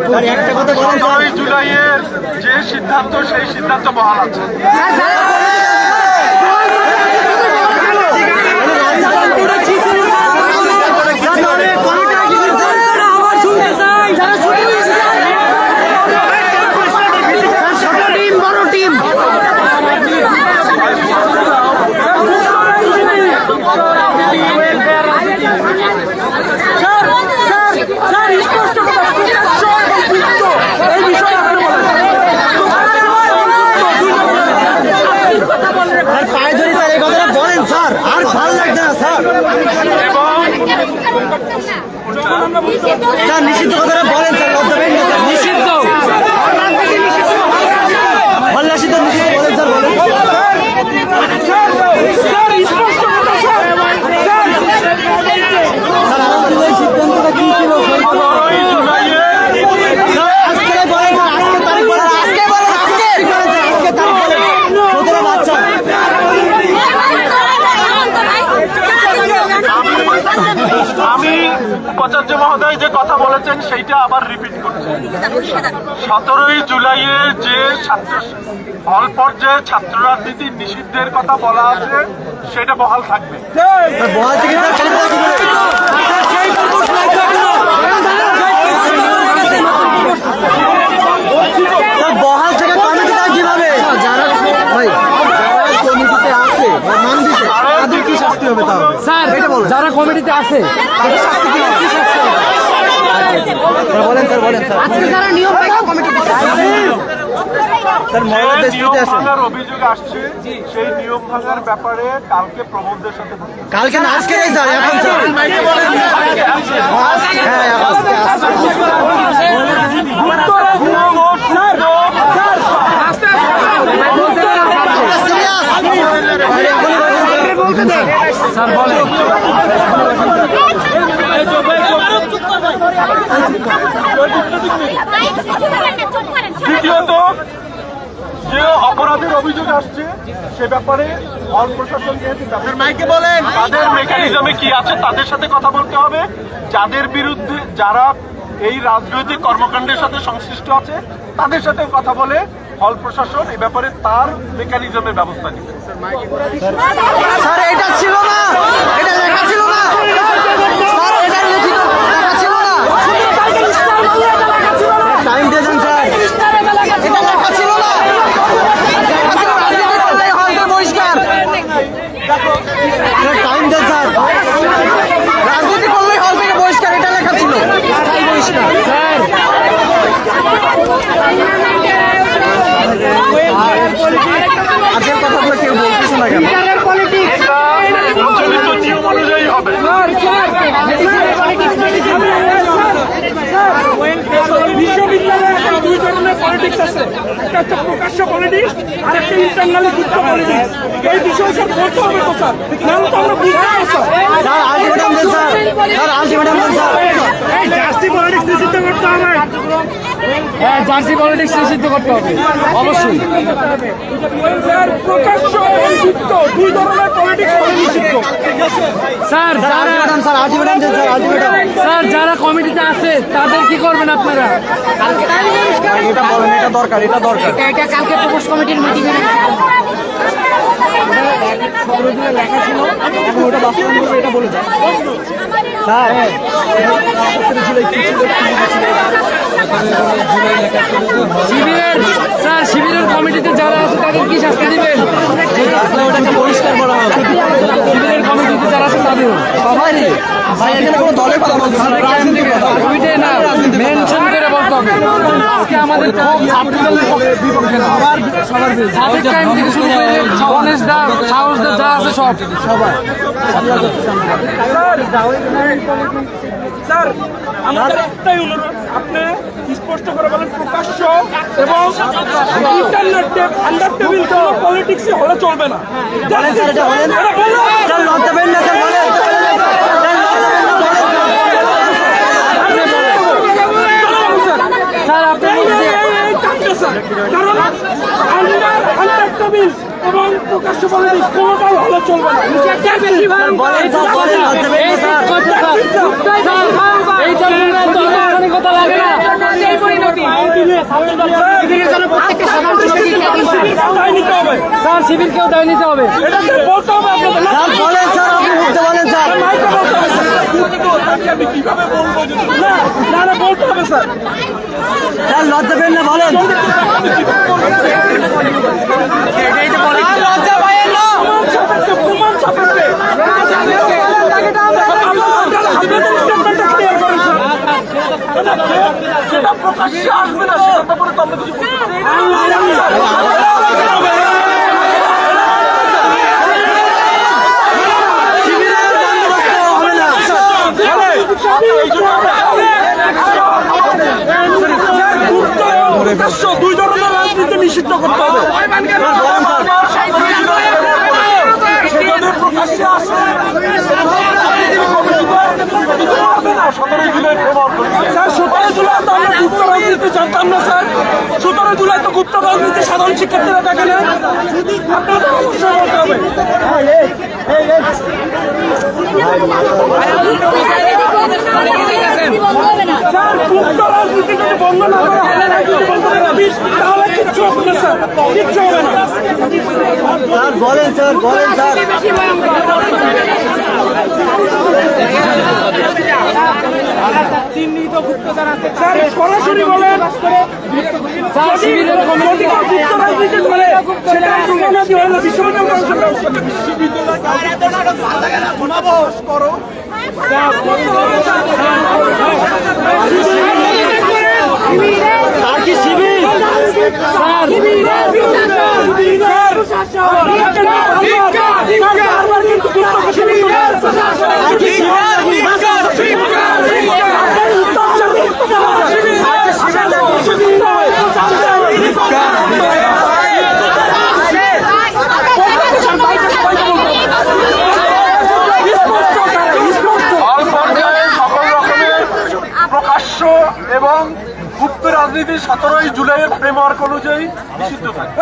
17 জুলাইয়ের যে সিদ্ধান্ত সেই সিদ্ধান্ত বহাল আছে। স্যার নিষিদ্ধ কথাটা বলেন স্যার, নিষিদ্ধ হল্লাসিদ্ধ নিষিদ্ধ বলেন স্যার, বলেন সিদ্ধান্তটা কি ছিল? আমি উপাচার্য মহোদয় যে কথা বলেছেন সেইটা আবার রিপিট করছি। 17 জুলাইয়ে যে হল পর্যায়ে ছাত্র রাজনীতি নিষিদ্ধের কথা বলা আছে সেটা বহাল থাকবে। বহাল থেকে কমিটিটা কিভাবে যারা কমিটিতে আছে তাদের কি শাস্তি হবে? তাহলে স্যার যারা কমিটিতে আছে তাদের শাস্তি কি হবে? বলেন স্যার, বলেন স্যার। আজকে যারা নিয়ম কমিটিতে স্যার নিয়ম ভাঙার অভিযোগ আসছে, সেই নিয়ম ভাঙার ব্যাপারে কালকে প্রবন্ধের সাথে কালকে না আজকে স্যার, এখন স্যার বলেন। দ্বিতীয়ত যে অপরাধের অভিযোগ আসছে সে ব্যাপারে হল প্রশাসন বলেন তাদের মেকানিজমে কি আছে তাদের সাথে কথা বলতে হবে। যাদের বিরুদ্ধে যারা এই রাজনৈতিক কর্মকাণ্ডের সাথে সংশ্লিষ্ট আছে তাদের সাথে কথা বলে হল প্রশাসন এই ব্যাপারে তার মেকানিজমের ব্যবস্থা নেবে। স্যার এটা ছিল না, এটা লেখা ছিল না স্যার, এটা লিখিত লেখা ছিল না। টাইম দিয়েছেন স্যার, এটা লেখা ছিল না, পরিষ্কার টাইম দেন স্যার, রাজনীতি করলেই হল থেকে পরিষ্কার, এটা লেখা ছিল পরিষ্কার স্যার। আজকের কথাগুলো কেউ বলতেছে না কেন? প্রচলিত নিয়ম অনুযায়ী হবে। বিশ্ববিদ্যালয়ে দুই ধরনের পলিটিক্স আছে, একটা হচ্ছে প্রকাশ্য পলিটিক্স আর একটা ইন্টারনালি যুক্ত পলিটিক্স। এই বিষয় স্যার বলতে হবে তো স্যার, নাহলে তো আমরা বুঝতে পারছি স্যার। আলটিমেটাম দেন স্যার, স্যার আলটিমেটাম দেন স্যার। এই জার্সি পলিটিক্স নিষিদ্ধ করতে হবে। হ্যাঁ, জার্সি পলিটিক্স নিষিদ্ধ করতে হবে অবশ্যই। স্যার প্রকাশ্য যুক্ত দুই ধরনের পলিটিক্স নিষিদ্ধ। স্যার আলটিমেটাম স্যার, আলটিমেটাম দেন স্যার, আলটিমেটাম। স্যার যারা কমিটিতে আছে তাদের কি করবেন আপনারা? এটা বলেন, এটা দরকার, এটা দরকার। এটা কালকে প্রপোজ কমিটির মিটিংয়ে লেখা ছিল, এখন ওটা বাস্তবায়ন করবে, এটা বলে যায় স্যার। শিবিরের কমিটিতে যারা আছে তাদের কি শাস্তি দিবেন? ওটাকে পরিষ্কার করা হবে। শিবিরের কমিটিতে যারা আছে তাদের সবারই ভাই, এখানে কোনো দলে কথা বলছে না, রাজনীতি কথা। কমিটি না, মেনশন করে বলতে হবে। আজকে আমাদের খুব ছাত্রদলের বিপক্ষে না, সবার বিরুদ্ধে টাইম থেকে শুরু করে গণেশ দা, সাহস দা যা আছে সব সবার। স্যার আমাদের একটাই অনুরোধ, আপনি স্পষ্ট করে বলেন প্রকাশ্য এবং ইন্টারনেট আন্ডার টেবিল কোনো পলিটিক্সে হলে চলবে না। বলেন স্যার, এটা বলেন স্যার, লজ্জা পেন না স্যার, বলেন স্যার আপনি কারণ আন্ডার টেবিল এবং প্রকাশ্য পলিটিক্স কোনোটাই হলে চলবে না। বলেন স্যার, বলেন লজ্জা পেন না স্যার। এই কথা লাগে না। দায় নিতে হবে স্যার শিবিরকেও দায় নিতে হবে। এটা স্যার বলতে হবে আপনাদের না, স্যার বলেন স্যার, আপনি উঠতে বলেন স্যার। মাইকে বলতে হবে স্যার। আমি কিভাবে বলবো যদি না না না বলতে হবে স্যার। স্যার লজ্জা পেন না, বলেন। লজ্জা পাইয়েন না। প্রমাণ সাপেক্ষে আপনাদের স্টেটমেন্টটা ক্লিয়ার করেন স্যার। সেটা প্রকাশ্যে আসবে না, সেটা ব্যাপারে তো আমরা কিছু বলতে পারি না। শিবিরের বন্দোবস্ত হবে না। প্রকাশ্য দুই ধরনের রাজনীতি নিষিদ্ধ করতে হবে। প্রকাশ্যে আসে 17 জুলাই ফেব্রুয়ারি স্যার 17 জুলাই তো আমরা গুপ্ত রাজনীতি জানতাম না স্যার। 17 জুলাই তো গুপ্ত রাজনীতি সাধারণ শিক্ষার্থীরা দেখে না। আপনাদের অবশ্যই বলতে হবে। স্যার গুপ্ত রাজনীতি যদি বন্ধ না করা হয়, রাজনীতি বন্ধ করে রাখিস, তাহলে কিচ্ছু হবে না স্যার, কিচ্ছু হবে না। স্যার বলেন স্যার, বলেন স্যার। স্যার সরাসরি বলেন, স্যার শিবিরের যদি কেউ গুপ্ত রাজনীতি করে সেটা প্রমাণাদি হয় না, বিশ্ববিদ্যালয় করো স্যার কি শিবির? অল পর্যায়ে সকল রকমের প্রকাশ্য এবং গুপ্ত রাজনীতি 17 জুলাইয়ের ফ্রেমওয়ার্ক অনুযায়ী নিষিদ্ধ থাকে।